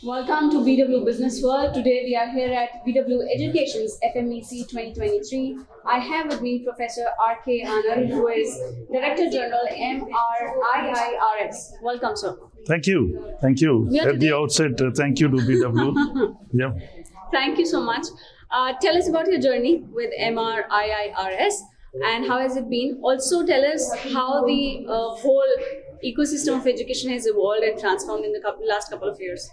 Welcome to BW Businessworld. Today we are here at BW Education's FMEC 2023. I have with me Professor R K Anand, who is Director General MRIIRS. Welcome, sir. Thank you. Thank you. At the outset, thank you to BW. Yeah. Thank you so much. Tell us about your journey with MRIIRS and how has it been? Also tell us how the whole ecosystem of education has evolved and transformed in the last couple of years.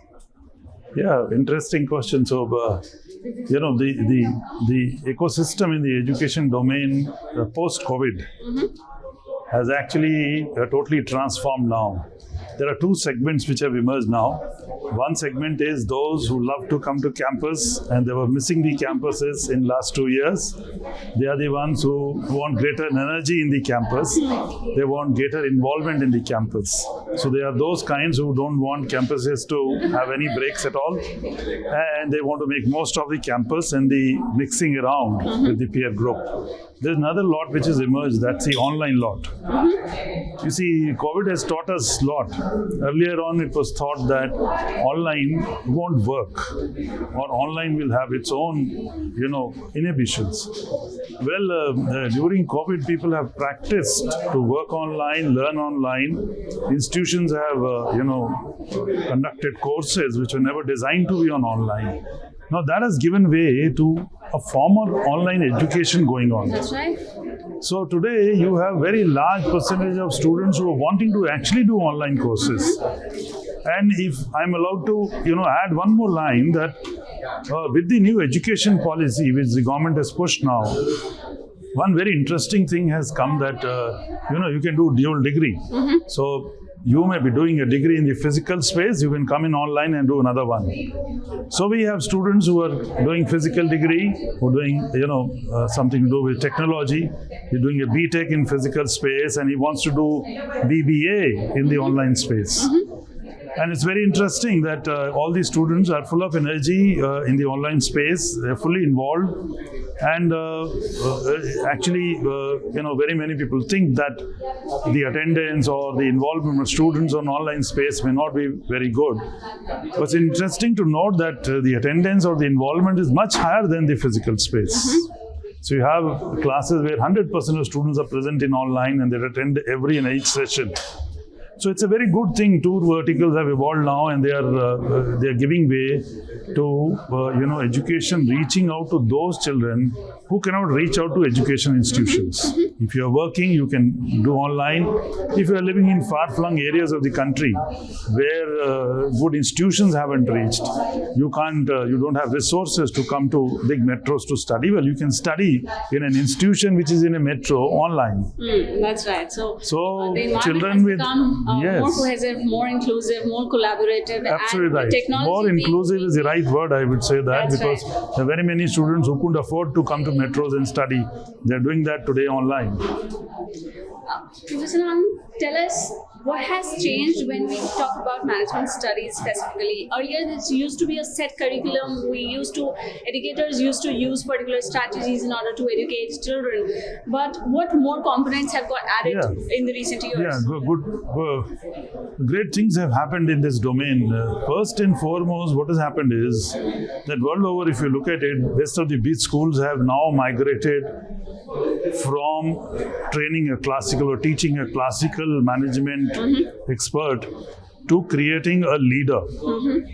Yeah, interesting question. So, the ecosystem in the education domain post-COVID has actually totally transformed now. There are two segments which have emerged now. One segment is those who love to come to campus and they were missing the campuses in last 2 years. They are the ones who want greater energy in the campus. They want greater involvement in the campus. So they are those kinds who don't want campuses to have any breaks at all. And they want to make most of the campus and the mixing around with the peer group. There's another lot which has emerged, that's the online lot. You see, COVID has taught us a lot. Earlier on, it was thought that online won't work or online will have its own, inhibitions. Well, during COVID, people have practiced to work online, learn online. Institutions have, conducted courses which were never designed to be on online. Now that has given way to a form of online education going on. That's right. So today you have very large percentage of students who are wanting to actually do online courses. And if I'm allowed to, add one more line that with the new education policy which the government has pushed now, one very interesting thing has come that, you can do dual degree. So you may be doing a degree in the physical space, you can come in online and do another one. So we have students who are doing physical degree, who are doing, something to do with technology. He's doing a BTech in physical space and he wants to do BBA in the online space. And it's very interesting that all these students are full of energy in the online space. They're fully involved. And actually, very many people think that the attendance or the involvement of students on online space may not be very good. But it's interesting to note that the attendance or the involvement is much higher than the physical space. So you have classes where 100% of students are present in online and they attend every and each session. So it's a very good thing. Two verticals have evolved now, and they are giving way to education reaching out to those children who cannot reach out to education institutions. If you are working, you can do online. If you are living in far-flung areas of the country where good institutions haven't reached, you don't have resources to come to big metros to study. Well, you can study in an institution which is in a metro online. That's right. So the children with more cohesive, more inclusive, more collaborative. Absolutely and right. More inclusive is the right word, I would say that, because there are very many students who couldn't afford to come to metros and study. They're doing that today online. Professor Anand, tell us what has changed when we talk about management studies specifically. Earlier, this used to be a set curriculum. Educators used to use particular strategies in order to educate children. But what more components have got added in the recent years? Yeah, good. Great things have happened in this domain. First and foremost, what has happened is that world over, if you look at it, best of the best schools have now migrated from training a classical or teaching a classical management expert to creating a leader.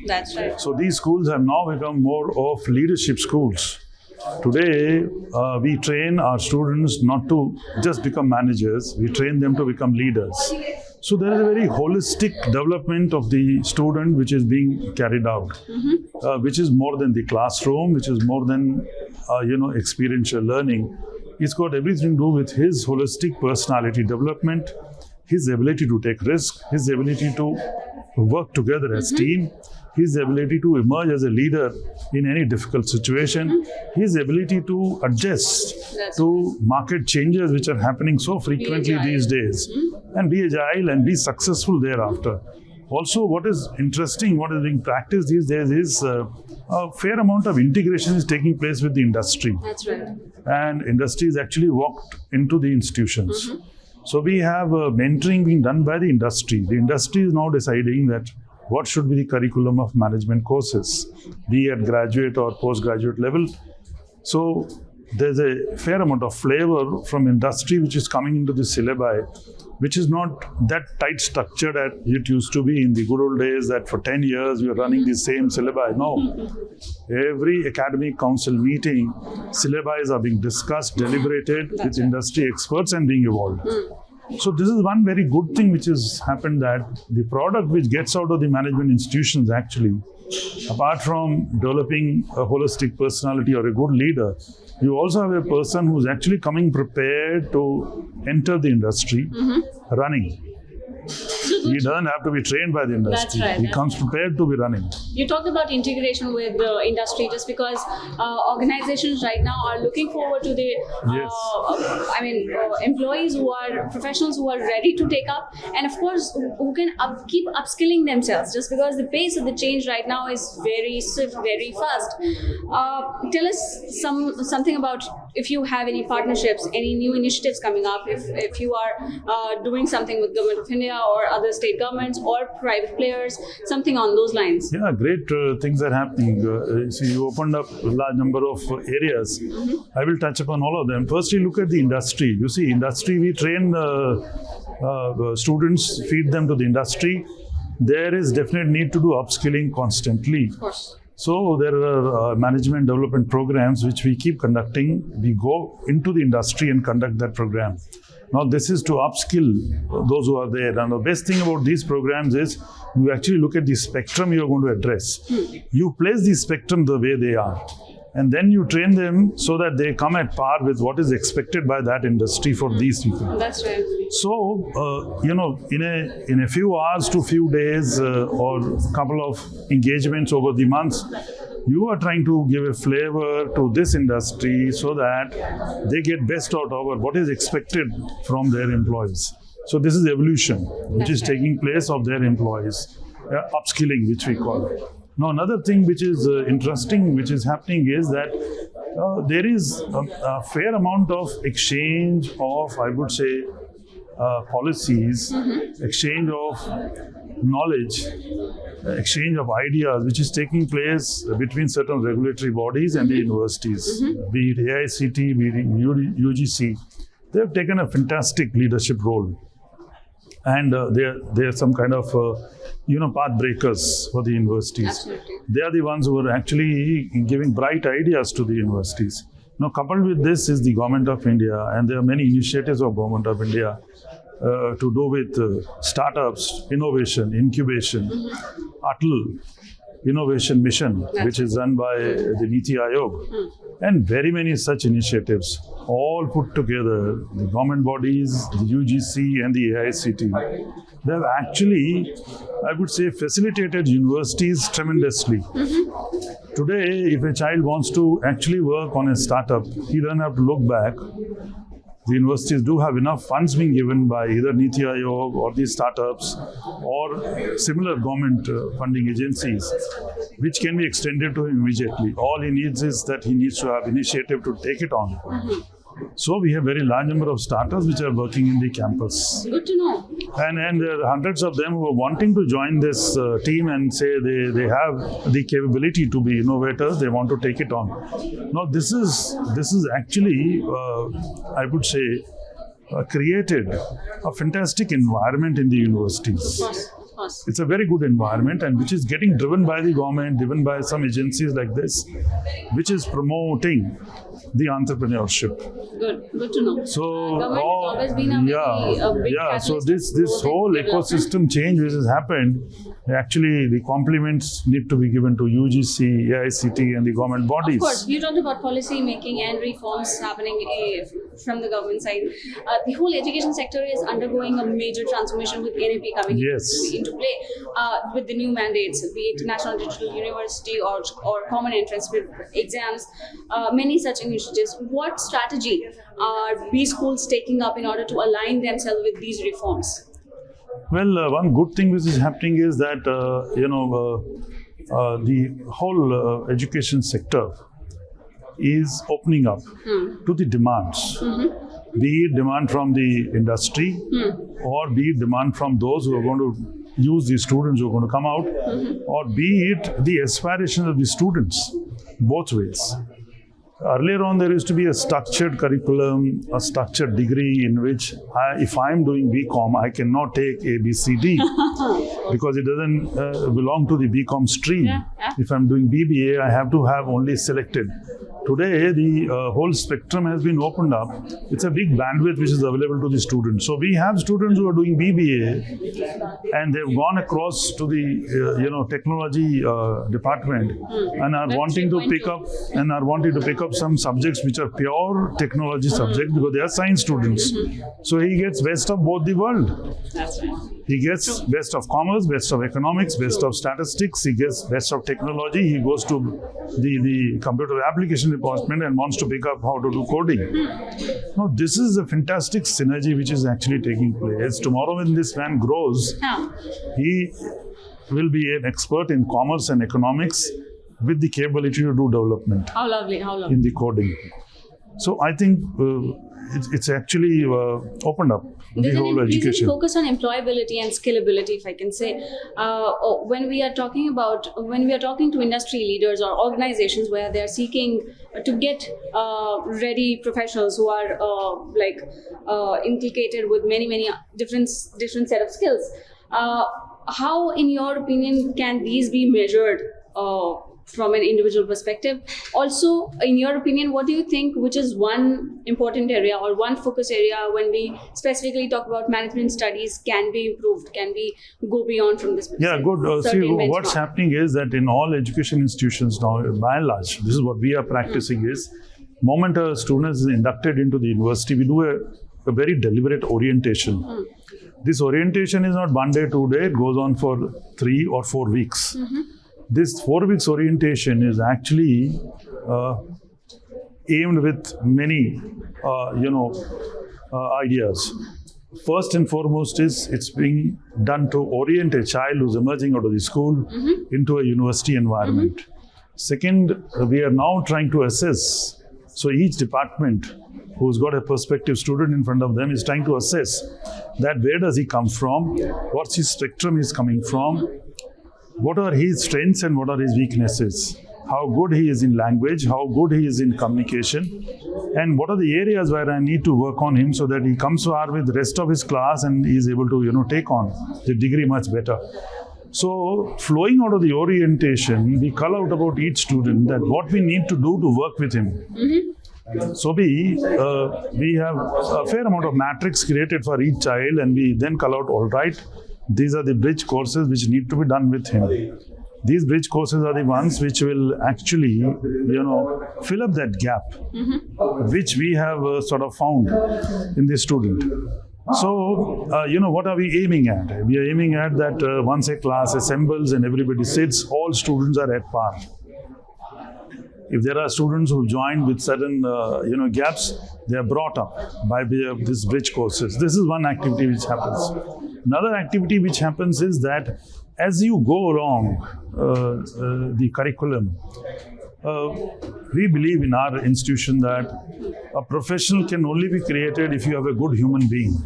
That's right. So these schools have now become more of leadership schools. Today, we train our students not to just become managers, we train them to become leaders. So there is a very holistic development of the student which is being carried out, which is more than the classroom, which is more than, experiential learning. It's got everything to do with his holistic personality development, his ability to take risk, his ability to work together as team, his ability to emerge as a leader in any difficult situation, his ability to adjust to market changes which are happening so frequently these days, and be agile and be successful thereafter. Also, what is interesting, what is being practiced these days is a fair amount of integration is taking place with the industry. That's right. And industry is actually walked into the institutions. So we have mentoring being done by the industry. The industry is now deciding that what should be the curriculum of management courses, be at graduate or postgraduate level. So there's a fair amount of flavor from industry which is coming into the syllabi, which is not that tight structured as it used to be in the good old days that for 10 years we are running the same syllabi. No. Every academic council meeting, syllabi are being discussed, deliberated with industry experts and being evolved. So this is one very good thing which has happened, that the product which gets out of the management institutions actually, apart from developing a holistic personality or a good leader, you also have a person who's actually coming prepared to enter the industry running. He doesn't have to be trained by the industry. That's right, He comes prepared to be running. You talked about integration with the industry, just because organizations right now are looking forward to the employees who are professionals who are ready to take up, and of course who can keep upskilling themselves, just because the pace of the change right now is very swift, very fast. Tell us something about if you have any partnerships, any new initiatives coming up, if you are doing something with Government of India or other state governments or private players, something on those lines. Yeah, great things are happening. You opened up a large number of areas. I will touch upon all of them. First, you look at the industry. You see, industry, we train students, feed them to the industry. There is definite need to do upskilling constantly. Of course. So there are management development programs which we keep conducting. We go into the industry and conduct that program. Now this is to upskill those who are there. And the best thing about these programs is you actually look at the spectrum you are going to address. You place the spectrum the way they are. And then you train them so that they come at par with what is expected by that industry for these people. That's right. So, in a few hours to few days or couple of engagements over the months, you are trying to give a flavor to this industry so that they get best out of what is expected from their employees. So this is evolution, which is taking place of their employees, upskilling, which we call it. Now, another thing which is interesting, which is happening is that there is a fair amount of exchange of, I would say, policies, exchange of knowledge, exchange of ideas, which is taking place between certain regulatory bodies and the universities, be it AICT, be it UGC. They have taken a fantastic leadership role. And they are some kind of path breakers for the universities. Absolutely. They are the ones who are actually giving bright ideas to the universities. Now, coupled with this is the Government of India, and there are many initiatives of Government of India to do with startups, innovation, incubation, Atal Innovation Mission, which is run by the Niti Aayog, and very many such initiatives, all put together, the government bodies, the UGC and the AICT. They have actually, I would say, facilitated universities tremendously. Today, if a child wants to actually work on a startup, he doesn't have to look back. The universities do have enough funds being given by either Niti Aayog or these startups or similar government funding agencies, which can be extended to him immediately. All he needs is that he needs to have initiative to take it on. So we have very large number of startups which are working in the campus. Good to know. And there are hundreds of them who are wanting to join this team and say they have the capability to be innovators, they want to take it on. Now this is actually, I would say, created a fantastic environment in the universities. Of course. It's a very good environment, and which is getting driven by the government, driven by some agencies like this, which is promoting the entrepreneurship. Good to know. So, government has always been a big catalyst so this whole ecosystem change which has happened, actually the compliments need to be given to UGC, AICT and the government bodies. Of course, you talked about policy making and reforms happening from the government side. The whole education sector is undergoing a major transformation with NAP coming into play with the new mandates, be it National Digital University or common entrance with exams, many such initiatives. What strategy are B schools taking up in order to align themselves with these reforms? Well, one good thing which is happening is that, the whole education sector is opening up to the demands. be it demand from the industry or be it demand from those who are going to use the students who are going to come out, or be it the aspirations of the students, both ways. Earlier on, there used to be a structured curriculum, a structured degree in which if I'm doing BCom, I cannot take A, B, C, D because it doesn't belong to the BCom stream. If I'm doing BBA, I have to have only selected. Today, the whole spectrum has been opened up. It's a big bandwidth which is available to the students. So we have students who are doing BBA and they've gone across to the technology department and are wanting to pick up some subjects which are pure technology subjects because they are science students. So he gets best of both the world. That's right. He gets best of commerce, best of economics, best of statistics. He gets best of technology. He goes to the computer application department and wants to pick up how to do coding. Now, this is a fantastic synergy which is actually taking place. Tomorrow, when this man grows, he will be an expert in commerce and economics with the capability to do development. How lovely, how lovely. In the coding. So I think it's actually opened up There's the whole an increasing education. focus on employability and scalability, if I can say. When we are talking to industry leaders or organizations where they are seeking to get ready professionals who are inculcated with many different set of skills, how, in your opinion, can these be measured from an individual perspective? Also, in your opinion, what do you think, which is one important area or one focus area when we specifically talk about management studies can be improved? Can we go beyond from this? Yeah, good. See, what's happening is that in all education institutions now, by and large, this is what we are practicing is, moment a student is inducted into the university, we do a very deliberate orientation. This orientation is not one day, 2 days, it goes on for 3 or 4 weeks. This 4 weeks orientation is actually aimed with many, ideas. First and foremost is it's being done to orient a child who's emerging out of the school into a university environment. Second, we are now trying to assess. So each department who's got a prospective student in front of them is trying to assess that where does he come from, what's his spectrum is coming from, what are his strengths and what are his weaknesses, how good he is in language, how good he is in communication, and what are the areas where I need to work on him so that he comes to with the rest of his class and he is able to take on the degree much better. So flowing out of the orientation, we call out about each student that what we need to do to work with him. So we have a fair amount of matrix created for each child, and we then call out, all right, these are the bridge courses which need to be done with him. These bridge courses are the ones which will actually, fill up that gap, which we have sort of found in the student. So, what are we aiming at? We are aiming at that once a class assembles and everybody sits, all students are at par. If there are students who join with certain, gaps, they are brought up by way of these bridge courses. This is one activity which happens. Another activity which happens is that as you go along the curriculum, we believe in our institution that a professional can only be created if you have a good human being.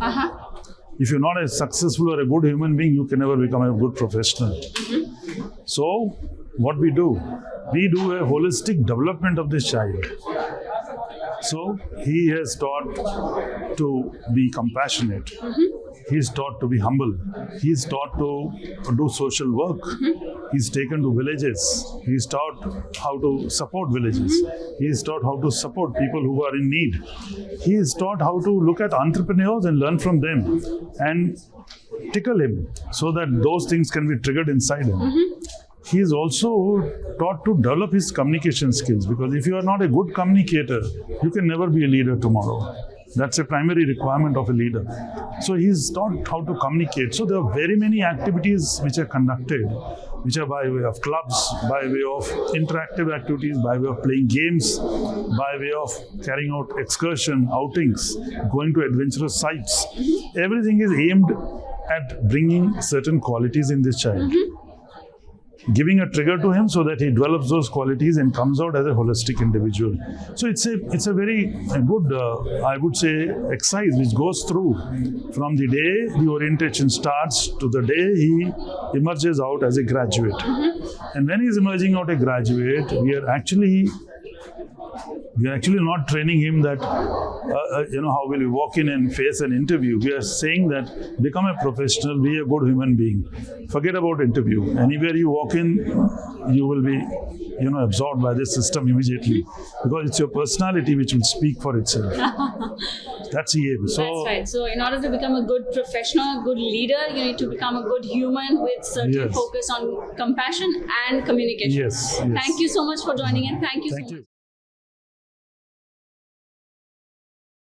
If you're not a successful or a good human being, you can never become a good professional. So, what we do a holistic development of this child. So, he is taught to be compassionate. He is taught to be humble. He is taught to do social work. He is taken to villages. He is taught how to support villages. He is taught how to support people who are in need. He is taught how to look at entrepreneurs and learn from them and tickle him so that those things can be triggered inside him. He is also taught to develop his communication skills, because if you are not a good communicator, you can never be a leader tomorrow. That's a primary requirement of a leader. So he is taught how to communicate. So there are very many activities which are conducted, which are by way of clubs, by way of interactive activities, by way of playing games, by way of carrying out excursion, outings, going to adventurous sites. Everything is aimed at bringing certain qualities in this child. giving a trigger to him so that he develops those qualities and comes out as a holistic individual. So it's a very good, I would say, exercise which goes through from the day the orientation starts to the day he emerges out as a graduate. And when he's emerging out a graduate, we are actually not training him that, how will you walk in and face an interview. We are saying that become a professional, be a good human being. Forget about interview. Anywhere you walk in, you will be, absorbed by this system immediately because it's your personality which will speak for itself. That's the aim. So, that's right. So in order to become a good professional, a good leader, you need to become a good human with certain focus on compassion and communication. Yes. Thank you so much for joining in. Thank you so much.